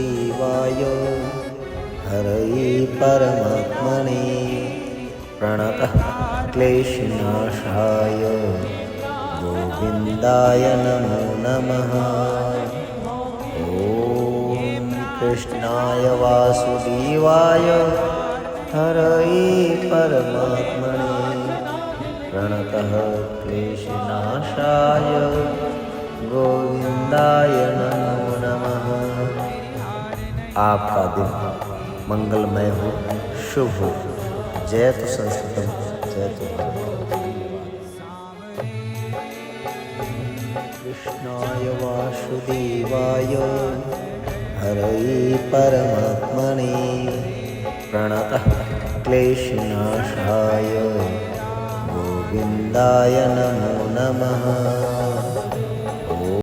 वासुदेवाय हरये परमात्मने प्रणतः क्लेशनाशाय गोविन्दाय नमो नमः। ॐ कृष्णाय वासुदेवाय हरये परमात्मने प्रणतः क्लेशनाशाय गोविन्दाय नमो नमः। आपका दिन मंगलमय हो, शुभ हो। जयतु संस्कृतम, जयतु भारत। कृष्णाय वासुदेवाय हरये परमात्मने प्रणतः क्लेशनाशाय गोविन्दाय नमो नमः।